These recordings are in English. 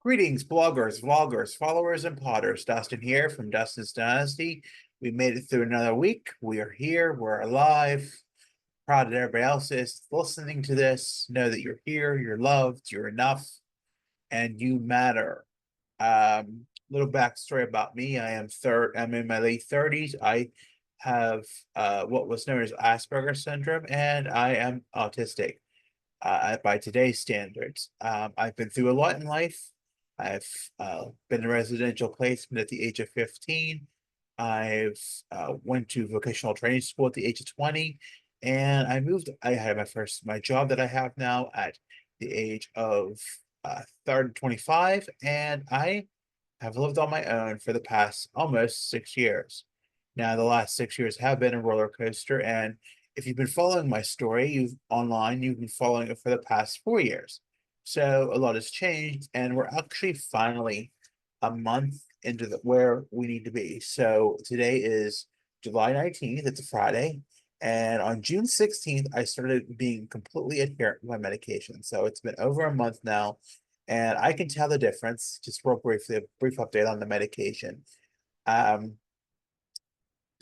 Greetings, bloggers, vloggers, followers, and potters. Dustin here from Dustin's Dynasty. We made it through another week. We are here. We're alive. Proud that everybody else is listening to this. Know that you're here, you're loved, you're enough, and you matter. Little backstory about me. I'm in my late 30s. I have what was known as Asperger's syndrome, and I am autistic by today's standards. I've been through a lot in life. I've been in residential placement at the age of 15. I've went to vocational training school at the age of 20, and I had my job that I have now at the age of 25, and I have lived on my own for the past almost 6 years. Now, the last 6 years have been a roller coaster, and if you've been following my story, you've been following it for the past 4 years. So a lot has changed, and we're actually finally a month into where we need to be. So today is July 19th, it's a Friday, and on June 16th, I started being completely adherent to my medication. So it's been over a month now, and I can tell the difference. Just real briefly, a brief update on the medication. Um,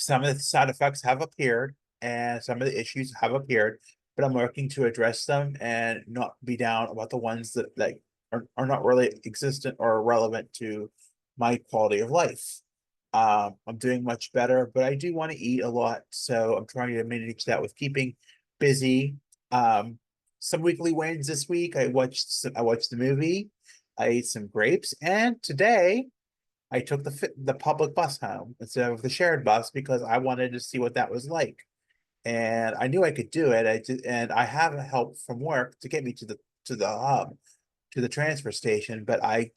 some of the side effects have appeared and some of the issues have appeared, but I'm working to address them and not be down about the ones that are not really existent or relevant to my quality of life. I'm doing much better, but I do want to eat a lot, so I'm trying to manage that with keeping busy. Um, some weekly wins this week. I watched the movie. I ate some grapes, and today I took the public bus home instead of the shared bus because I wanted to see what that was like. And I knew I could do it. And I have help from work to get me to the hub, to the transfer station, but I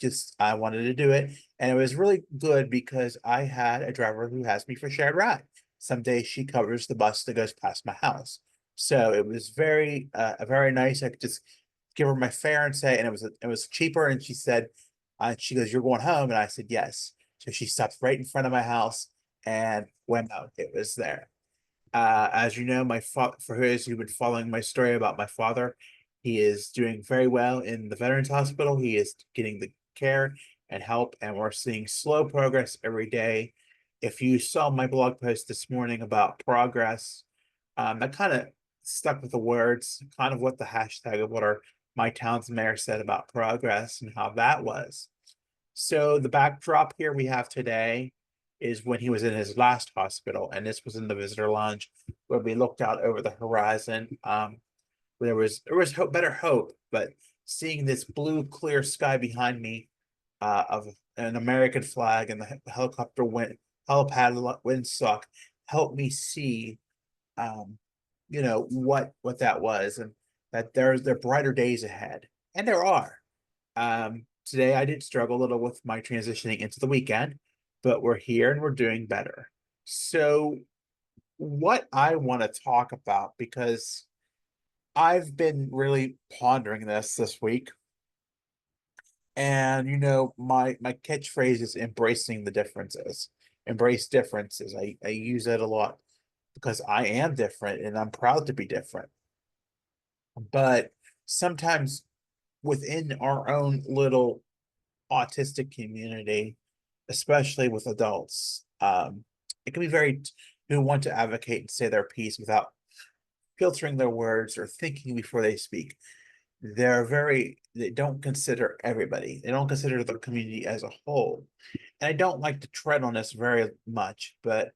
wanted to do it. And it was really good because I had a driver who has me for shared ride. Some days she covers the bus that goes past my house. So it was very nice. I could just give her my fare and say, and it was cheaper. And she goes, "You're going home?" And I said, "Yes." So she stopped right in front of my house and went out. It was there. As you know, for those who've been following my story about my father, he is doing very well in the Veterans Hospital. He is getting the care and help, and we're seeing slow progress every day. If you saw my blog post this morning about progress, I kind of stuck with the words, kind of what the hashtag of my town's mayor said about progress and how that was. So the backdrop here we have today is when he was in his last hospital, and this was in the visitor lounge where we looked out over the horizon. There was better hope, but seeing this blue clear sky behind me, of an American flag and the helipad windsock helped me see, um, what that was, and that there are brighter days ahead, and there are. Today I did struggle a little with my transitioning into the weekend, but we're here and we're doing better. So, what I want to talk about, because I've been really pondering this week, and my catchphrase is embracing the differences. Embrace differences. I use it a lot because I am different and I'm proud to be different. But sometimes within our own little autistic community, especially with adults, it can be who want to advocate and say their piece without filtering their words or thinking before they speak. They don't consider everybody. They don't consider the community as a whole. And I don't like to tread on this very much, but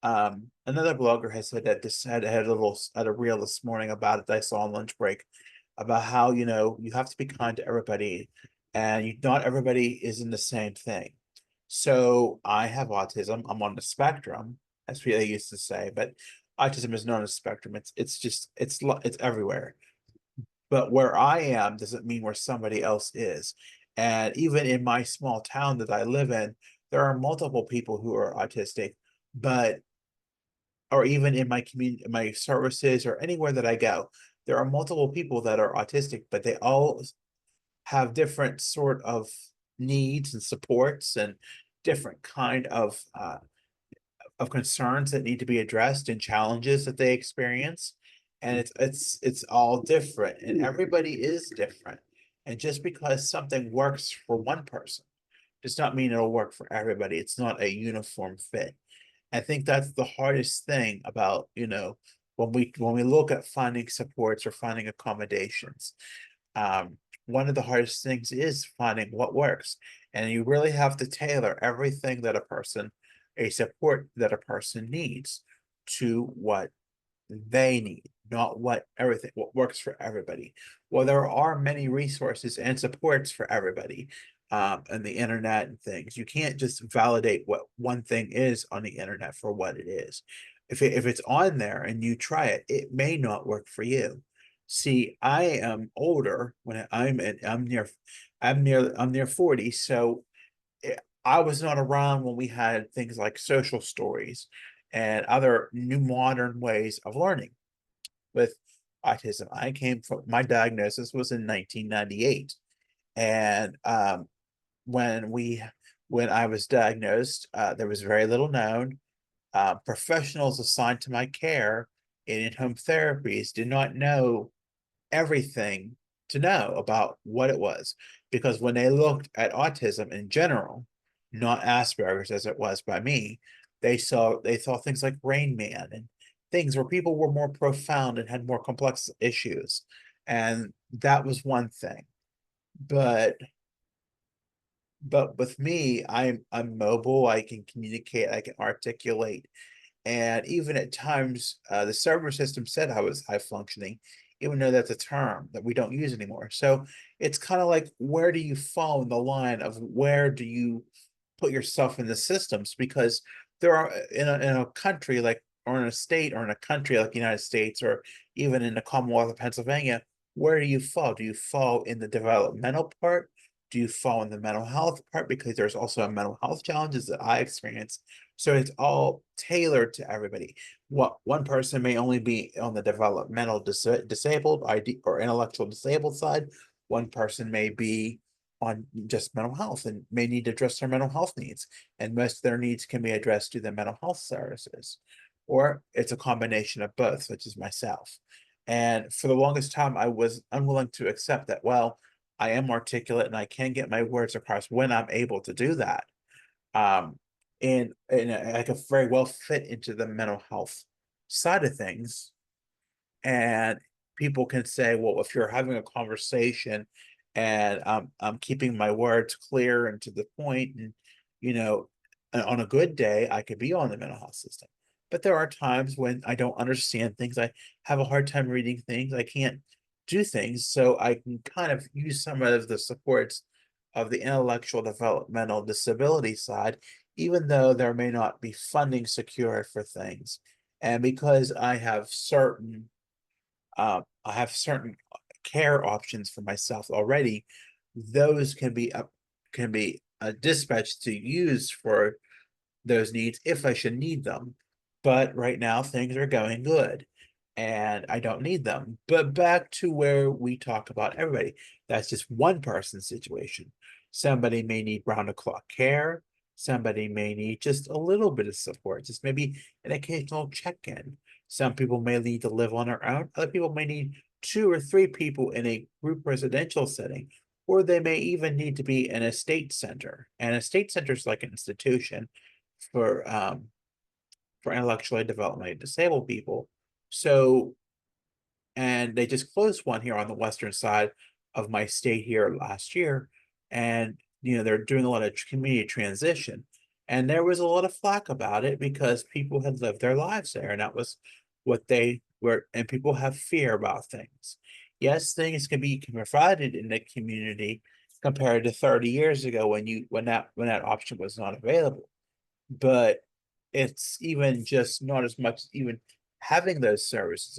another blogger has said that this had a reel this morning about it that I saw on lunch break about how you have to be kind to everybody, and not everybody is in the same thing. So I have autism. I'm on the spectrum, as they used to say, but autism is not a spectrum. It's everywhere. But where I am doesn't mean where somebody else is. And even in my small town that I live in, there are multiple people who are autistic, but or even in my community, my services, or anywhere that I go, there are multiple people that are autistic, but they all have different sort of needs and supports and different kind of concerns that need to be addressed and challenges that they experience. And it's all different, and everybody is different. And just because something works for one person does not mean it'll work for everybody. It's not a uniform fit. I think that's the hardest thing about, when we look at finding supports or finding accommodations. One of the hardest things is finding what works. And you really have to tailor everything that a support that a person needs to what they need, not what works for everybody. Well, there are many resources and supports for everybody, and the internet and things. You can't just validate what one thing is on the internet for what it is. If it's on there and you try it, it may not work for you. See, I am older when I'm near 40, so I was not around when we had things like social stories and other new modern ways of learning with autism. I came from my diagnosis was in 1998, and when we when I was diagnosed, there was very little known. Professionals assigned to my care in home therapies did not know everything to know about what it was, because when they looked at autism in general, not Asperger's as it was by me, they saw things like Rain Man and things where people were more profound and had more complex issues. And that was one thing. But with me, I'm mobile, I can communicate, I can articulate, and even at times, the server system said I was high functioning, even though that's a term that we don't use anymore. So it's kind of like, where do you fall in the line of where do you put yourself in the systems? Because there are in a country like, or in a state, or in a country like the United States, or even in the Commonwealth of Pennsylvania, where do you fall? Do you fall in the developmental part? Do you fall in the mental health part? Because there's also a mental health challenges that I experience, so it's all tailored to everybody. What one person may only be on the developmental disabled ID or intellectual disabled side. One person may be on just mental health and may need to address their mental health needs. And most of their needs can be addressed through the mental health services. Or it's a combination of both, such as myself. And for the longest time, I was unwilling to accept that, well, I am articulate and I can get my words across when I'm able to do that. Um, and I could very well fit into the mental health side of things. And people can say, well, if you're having a conversation and I'm keeping my words clear and to the point, and on a good day, I could be on the mental health system. But there are times when I don't understand things. I have a hard time reading things. I can't do things. So I can kind of use some of the supports of the intellectual developmental disability side, even though there may not be funding secured for things. And because I have certain care options for myself already, those can be dispatched to use for those needs if I should need them. But right now things are going good and I don't need them. But back to where we talk about everybody, that's just one person's situation. Somebody may need round the clock care. Somebody may need just a little bit of support, just maybe an occasional check-in. Some people may need to live on their own. Other people may need two or three people in a group residential setting, or they may even need to be in a state center. And a state center is like an institution for intellectually developmentally disabled people. So, and they just closed one here on the western side of my state here last year, and they're doing a lot of community transition, and there was a lot of flack about it because people had lived their lives there, and that was what they were, and people have fear about things. Yes, things can be provided in the community compared to 30 years ago when that option was not available, but it's even just not as much even having those services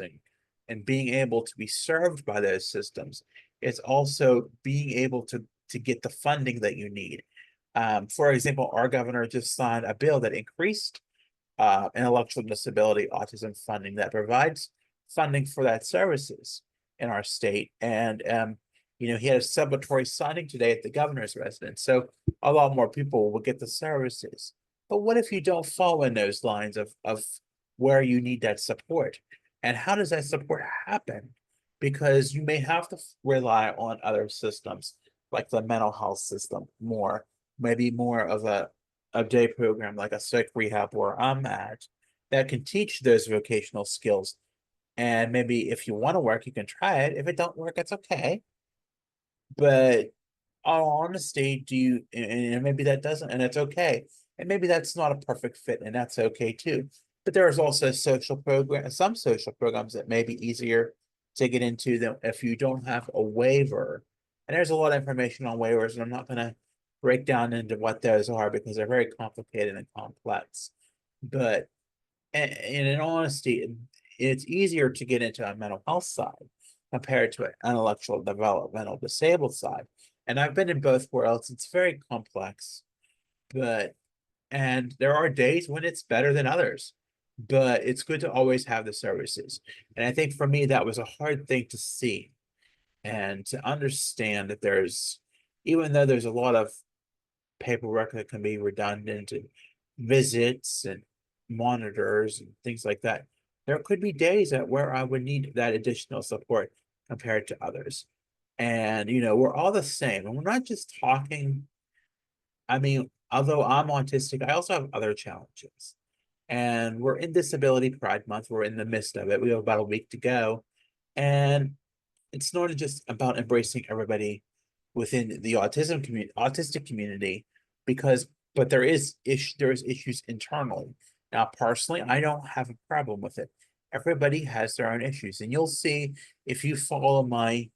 and being able to be served by those systems. It's also being able to get the funding that you need. For example, our governor just signed a bill that increased intellectual disability autism funding, that provides funding for that services in our state. And he had a celebratory signing today at the governor's residence, so a lot more people will get the services. But what if you don't fall in those lines of where you need that support? And how does that support happen? because you may have to rely on other systems like the mental health system more, maybe more of a day program like a psych rehab where I'm at that can teach those vocational skills. And maybe if you want to work, you can try it. If it don't work, it's okay. But all honesty, do you, and maybe that doesn't, and it's okay. And maybe that's not a perfect fit, and that's okay too. But there's also some social programs that may be easier to get into than if you don't have a waiver. And there's a lot of information on waivers, and I'm not going to break down into what those are because they're very complicated and complex. But and in honesty, it's easier to get into a mental health side compared to an intellectual developmental disabled side. And I've been in both worlds. It's very complex, but and there are days when it's better than others. But it's good to always have the services. And I think for me, that was a hard thing to see and to understand that even though there's a lot of paperwork that can be redundant and visits and monitors and things like that. There could be days where I would need that additional support compared to others. And, we're all the same. And we're not just talking, I mean, although I'm autistic, I also have other challenges. And we're in Disability Pride Month. We're in the midst of it. We have about a week to go. And it's not just about embracing everybody within the autistic community, because but there is issues internally. Now, personally, I don't have a problem with it. Everybody has their own issues, and you'll see if you follow my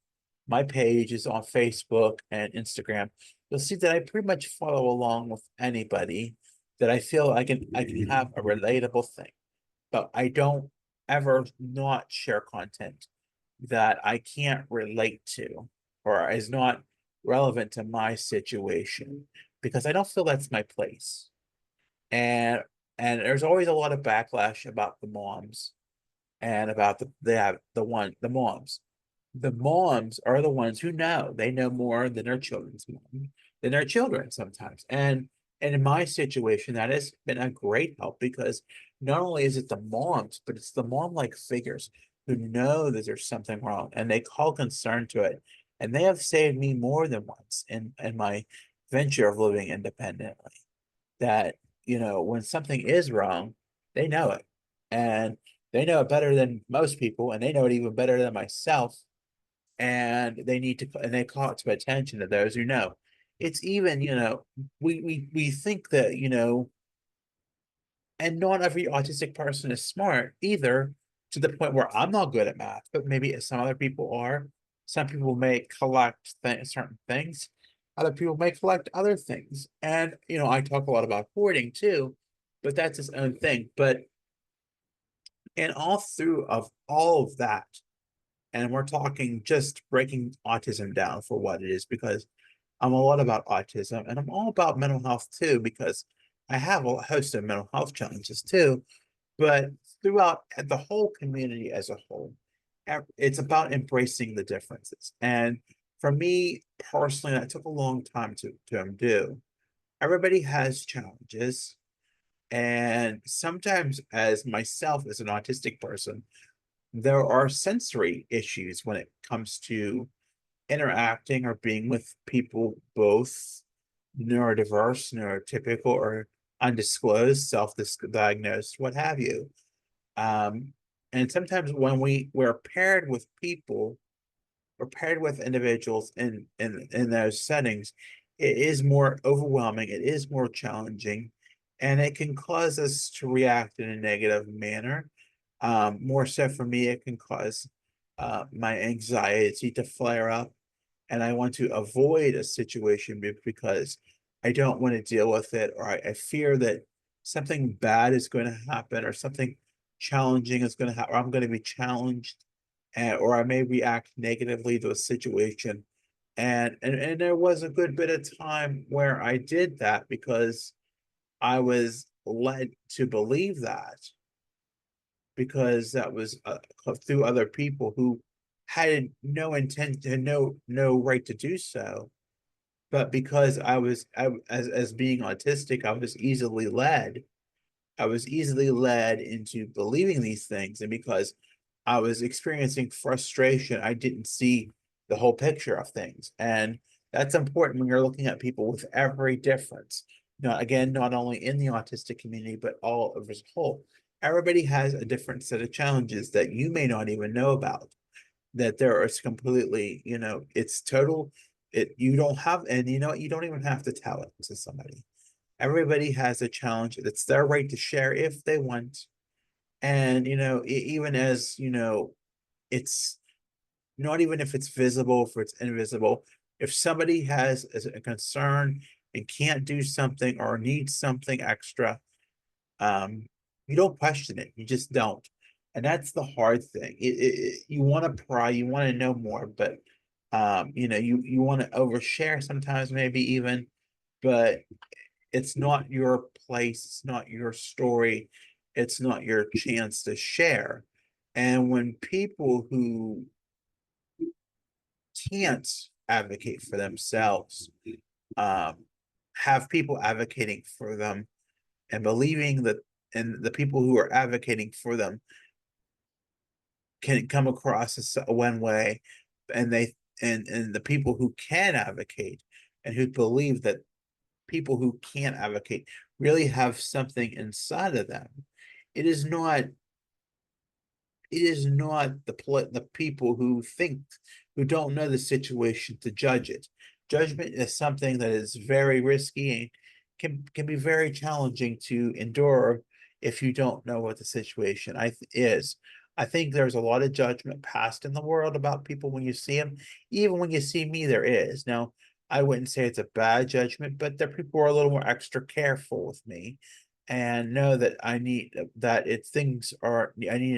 pages on Facebook and Instagram, you'll see that I pretty much follow along with anybody that I feel I can have a relatable thing, but I don't ever not share content that I can't relate to or is not relevant to my situation because I don't feel that's my place. And and there's always a lot of backlash about the moms and about the moms. The moms are the ones who know. They know more than their children's mom, than their children sometimes. And in my situation, that has been a great help because not only is it the moms, but it's the mom-like figures who know that there's something wrong and they call concern to it. And they have saved me more than once in my venture of living independently. That, when something is wrong, they know it. And they know it better than most people, and they know it even better than myself. And they call it to attention to those who know. It's even, we think that, and not every autistic person is smart either, to the point where I'm not good at math, but maybe some other people are. Some people may collect certain things. Other people may collect other things. And, I talk a lot about hoarding too, but that's its own thing. But and all through of all of that, and we're talking just breaking autism down for what it is, because I'm a lot about autism and I'm all about mental health too, because I have a host of mental health challenges too. But throughout the whole community as a whole, it's about embracing the differences. And for me personally, that took a long time to undo. Everybody has challenges. And sometimes, as myself, as an autistic person, there are sensory issues when it comes to interacting or being with people, both neurodiverse, neurotypical, or undisclosed, self-diagnosed, what have you. Um, and sometimes when we're paired with people or paired with individuals in those settings, it is more overwhelming, it is more challenging, and it can cause us to react in a negative manner. More so for me, it can cause my anxiety to flare up, and I want to avoid a situation because I don't want to deal with it, or I fear that something bad is going to happen, or something challenging is going to happen, or I'm going to be challenged, or I may react negatively to a situation. And there was a good bit of time where I did that because I was led to believe that, because that was through other people who had no intent and no right to do so. But because as being autistic, I was easily led. I was easily led into believing these things, and because I was experiencing frustration. I didn't see the whole picture of things. And that's important when you're looking at people with every difference. Again, not only in the autistic community, but all over as a whole. Everybody has a different set of challenges that you may not even know about. That there is completely, it's total. You don't have, and you don't even have to tell it to somebody. Everybody has a challenge. It's their right to share if they want. And even as it's not even if it's visible, if it's invisible. If somebody has a concern and can't do something or needs something extra, um, you don't question it. You just don't. And that's the hard thing. You want to pry, you want to know more, but you want to overshare sometimes, maybe even, but it's not your place, it's not your story, it's not your chance to share. And when people who can't advocate for themselves, um, have people advocating for them and believing that, and the people who are advocating for them can come across as one way, and and the people who can advocate and who believe that people who can't advocate really have something inside of them. It is not the people who don't know the situation to judge it. Judgment is something that is very risky and can be very challenging to endure if you don't know what the situation is. I think there's a lot of judgment passed in the world about people when you see them. Even when you see me, there is. Now, I wouldn't say it's a bad judgment, but there people are a little more extra careful with me and know that I need a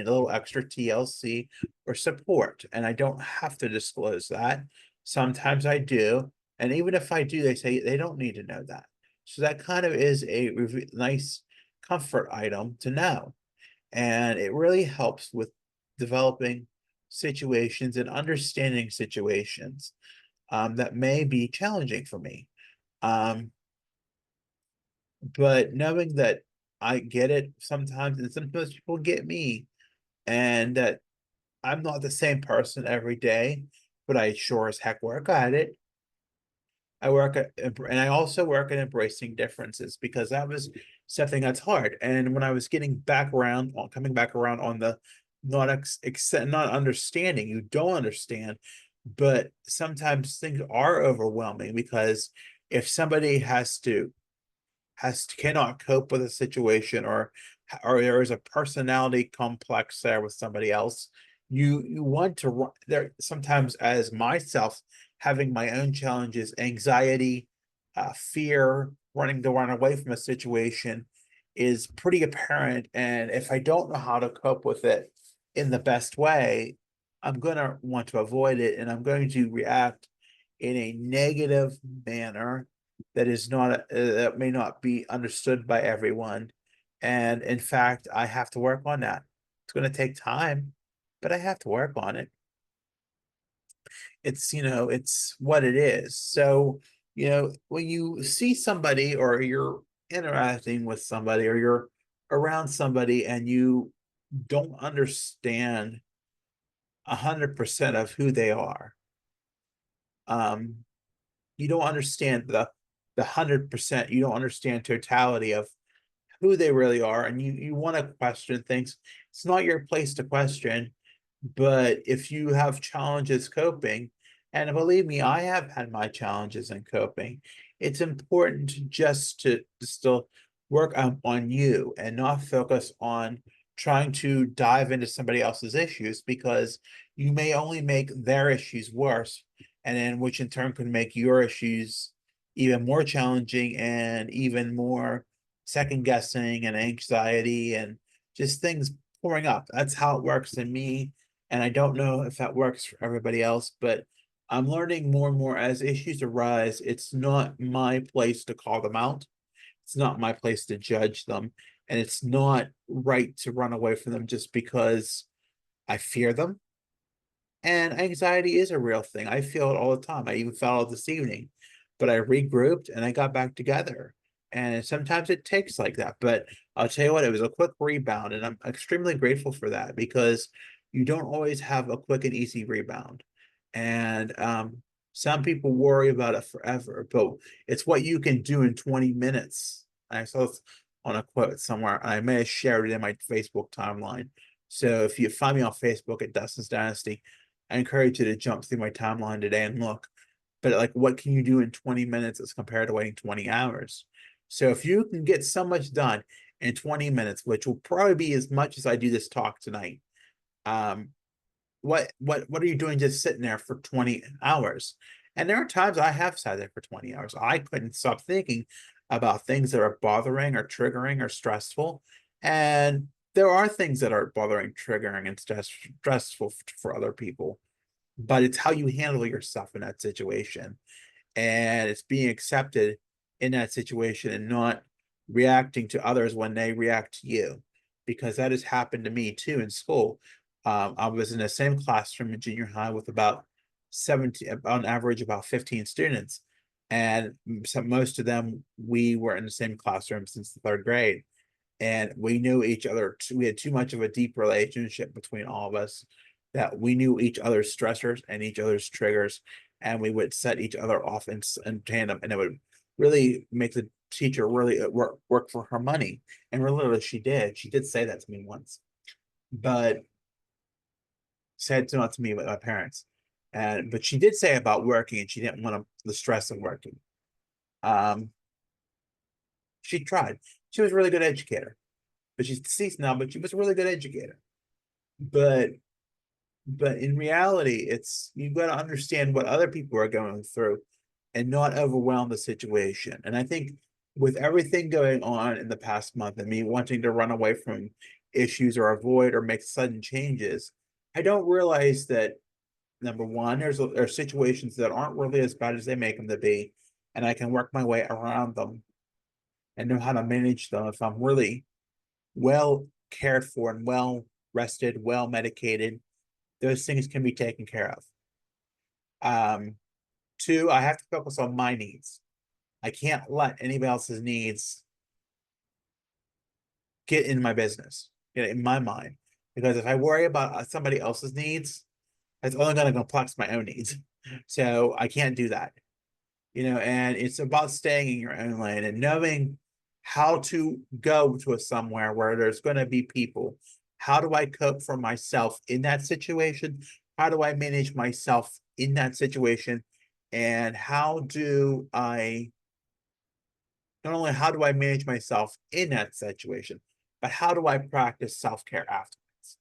little extra TLC or support, and I don't have to disclose that. Sometimes I do, and even if I do, they say they don't need to know that. So that kind of is a nice comfort item to know, and it really helps with developing situations and understanding situations that may be challenging for me. Um, but knowing that I get it sometimes, and sometimes people get me, and that I'm not the same person every day, but I sure as heck work at it. And I also work at embracing differences because that was something that's hard. And when I was coming back around on the not understanding, you don't understand, but sometimes things are overwhelming because if somebody cannot cope with a situation, or there is a personality complex there with somebody else, you want to run there. Sometimes, as myself, having my own challenges, anxiety, fear, wanting to run away from a situation is pretty apparent, and if I don't know how to cope with it in the best way, I'm going to want to avoid it, and I'm going to react in a negative manner that may not be understood by everyone. And in fact, I have to work on that. It's going to take time, but I have to work on it. It's what it is. So, when you see somebody, or you're interacting with somebody, or you're around somebody and you don't understand 100% of who they are, um, you don't understand the 100%, you don't understand totality of who they really are, and you want to question things. It's not your place to question, but if you have challenges coping, and believe me, I have had my challenges in coping, it's important to still work on you and not focus on trying to dive into somebody else's issues, because you may only make their issues worse, and then which in turn could make your issues even more challenging and even more second guessing and anxiety and just things pouring up. That's how it works in me. And I don't know if that works for everybody else, but I'm learning more and more as issues arise. It's not my place to call them out. It's not my place to judge them. And it's not right to run away from them just because I fear them. And anxiety is a real thing. I feel it all the time. I even felt it this evening, but I regrouped and I got back together. And sometimes it takes like that. But I'll tell you what, it was a quick rebound. And I'm extremely grateful for that, because you don't always have a quick and easy rebound. And some people worry about it forever, but it's what you can do in 20 minutes. I saw this on a quote somewhere, and I may have shared it in my Facebook timeline. So if you find me on Facebook at Dustin's Dynasty, I encourage you to jump through my timeline today and look. But like, what can you do in 20 minutes as compared to waiting 20 hours? So if you can get so much done in 20 minutes, which will probably be as much as I do this talk tonight, um, what are you doing just sitting there for 20 hours? And there are times I have sat there for 20 hours. I couldn't stop thinking about things that are bothering or triggering or stressful. And there are things that are bothering, triggering, and stressful for other people. But it's how you handle yourself in that situation. And it's being accepted in that situation and not reacting to others when they react to you. Because that has happened to me too in school. I was in the same classroom in junior high with about 17, on average, about 15 students. And most of them, we were in the same classroom since the third grade. And we knew each other. We had too much of a deep relationship between all of us that we knew each other's stressors and each other's triggers. And we would set each other off in tandem. And it would really make the teacher really work for her money. And really, she did. She did say that to me once. But said to not to me, but my parents. But she did say about working, and she didn't want the stress of working. Um, she tried. She was a really good educator, but she's deceased now. But she was a really good educator. But in reality, it's you got to understand what other people are going through, and not overwhelm the situation. And I think with everything going on in the past month, and me wanting to run away from issues or avoid or make sudden changes, I don't realize that number one, there are situations that aren't really as bad as they make them to be, and I can work my way around them and know how to manage them if I'm really well cared for and well rested, well medicated. Those things can be taken care of. Um, Two, I have to focus on my needs. I can't let anybody else's needs get in my business, get in my mind, because if I worry about somebody else's needs, it's only going to complex my own needs. So I can't do that. And it's about staying in your own lane and knowing how to go to somewhere where there's going to be people. How do I cope for myself in that situation? How do I manage myself in that situation? And not only how do I manage myself in that situation, but how do I practice self-care afterwards?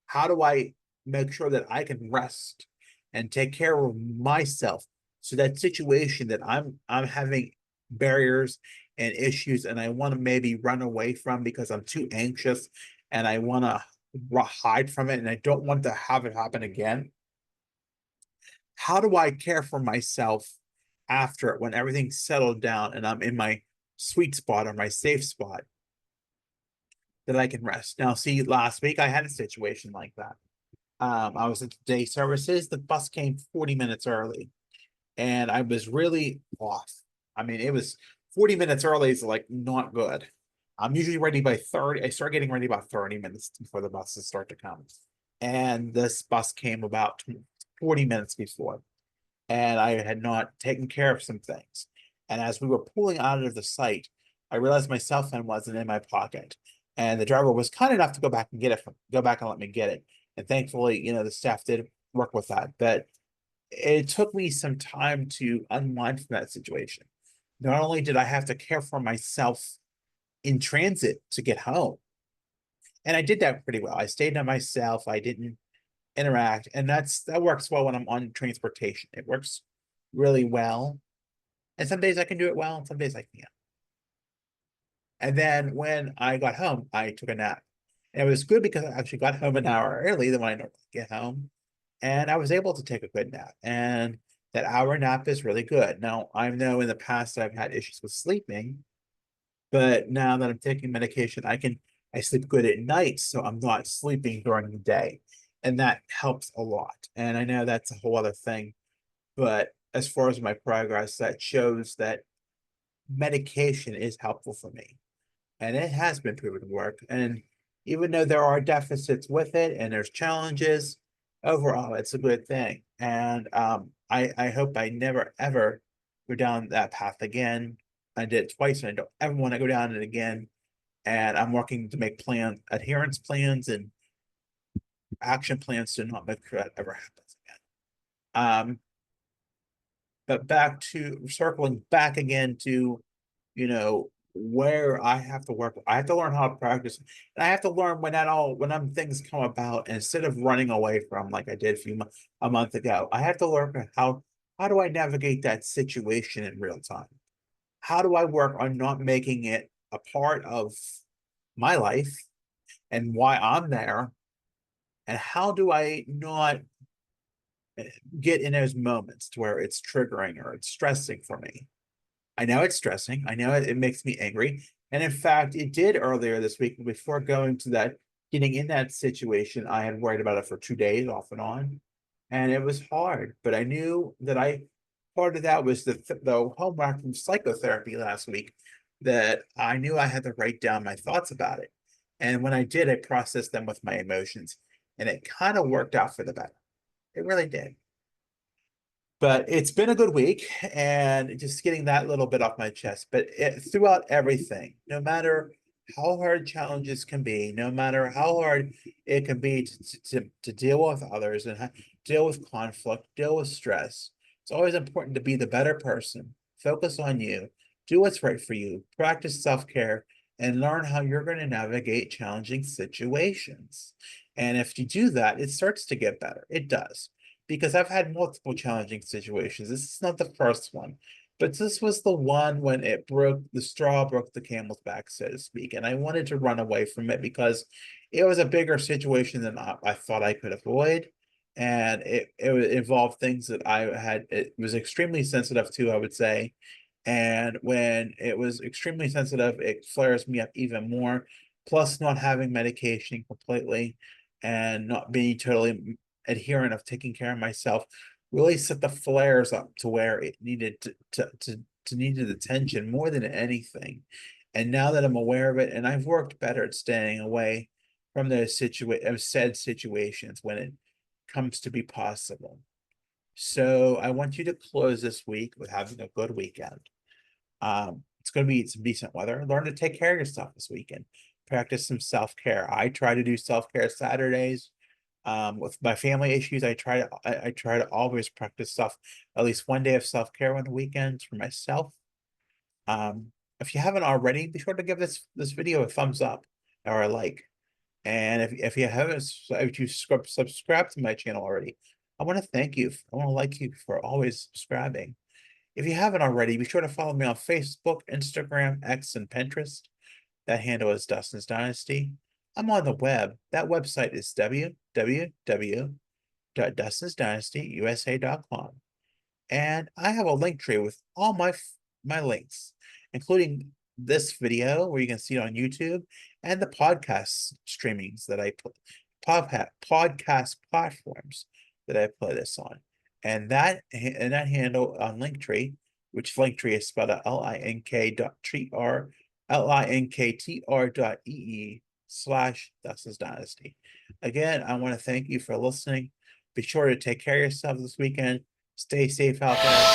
How do I make sure that I can rest and take care of myself so that situation that I'm having barriers and issues and I want to maybe run away from because I'm too anxious and I want to hide from it and I don't want to have it happen again. How do I care for myself after when everything's settled down and I'm in my sweet spot or my safe spot that I can rest? Now, see, last week I had a situation like that. I was at day services. The bus came 40 minutes early, and I was really off. I mean, it was 40 minutes early is like not good. I'm usually ready by 30. I start getting ready about 30 minutes before the buses start to come. And this bus came about 40 minutes before. And I had not taken care of some things. And as we were pulling out of the site, I realized my cell phone wasn't in my pocket. And the driver was kind enough to go back and go back and let me get it. And thankfully, the staff did work with that. But it took me some time to unwind from that situation. Not only did I have to care for myself in transit to get home, and I did that pretty well. I stayed to myself. I didn't interact, and that works well when I'm on transportation. It works really well. And some days I can do it well, and some days I can't. And then when I got home, I took a nap. And it was good because I actually got home an hour early than when I normally get home. And I was able to take a good nap. And that hour nap is really good. Now, I know in the past I've had issues with sleeping, but now that I'm taking medication, I sleep good at night, so I'm not sleeping during the day. And that helps a lot. And I know that's a whole other thing. But as far as my progress, that shows that medication is helpful for me. And it has been proven to work. And even though there are deficits with it and there's challenges, overall, it's a good thing. And I hope I never ever go down that path again. I did it twice and I don't ever want to go down it again. And I'm working to make adherence plans and action plans to not make sure that ever happens again. But back to circling back again to, where I have to work. I have to learn how to practice. And I have to learn when things come about, and instead of running away from like I did a month ago, I have to learn how do I navigate that situation in real time? How do I work on not making it a part of my life and why I'm there? And how do I not get in those moments to where it's triggering or it's stressing for me? I know it's stressing. I know it makes me angry. And in fact, it did earlier this week before going to getting in that situation. I had worried about it for 2 days off and on. And it was hard, but I knew that part of that was the homework from psychotherapy last week, that I knew I had to write down my thoughts about it. And when I did, I processed them with my emotions, and it kind of worked out for the better. It really did. But it's been a good week, and just getting that little bit off my chest. But throughout everything, no matter how hard challenges can be, no matter how hard it can be to deal with others and deal with conflict, deal with stress, it's always important to be the better person, focus on you, do what's right for you, practice self-care, and learn how you're going to navigate challenging situations. And if you do that, it starts to get better. It does, because I've had multiple challenging situations. This is not the first one, but this was the one when the straw broke the camel's back, so to speak. And I wanted to run away from it because it was a bigger situation than I thought I could avoid. And it involved things that it was extremely sensitive to, I would say. And when it was extremely sensitive, it flares me up even more. Plus, not having medication completely and not being totally adherent of taking care of myself really set the flares up to where it needed to needed attention more than anything. And now that I'm aware of it, and I've worked better at staying away from those said situations when it comes to be possible. So I want you to close this week with having a good weekend. It's going to be some decent weather. Learn to take care of yourself this weekend. Practice some self-care. I try to do self-care Saturdays. With my family issues, I try to always practice at least one day of self-care on the weekends for myself. If you haven't already, be sure to give this video a thumbs up or a like. And if you haven't, if you subscribe to my channel already, I want to thank you. I want to like you for always subscribing. If you haven't already, be sure to follow me on Facebook, Instagram, X, and Pinterest. That handle is Dustin's Dynasty. I'm on the web. That website is www.dustinsdynastyusa.com. And I have a link tree with all my links, including this video where you can see it on YouTube, and the podcast streamings that I put, podcast platforms that I play this on. And that handle on Linktree, which Linktree is spelled out linktr.ee/Dustin's Dynasty. Again, I want to thank you for listening. Be sure to take care of yourself this weekend. Stay safe out there.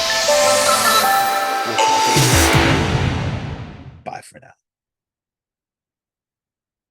And we'll talk again. Bye for now.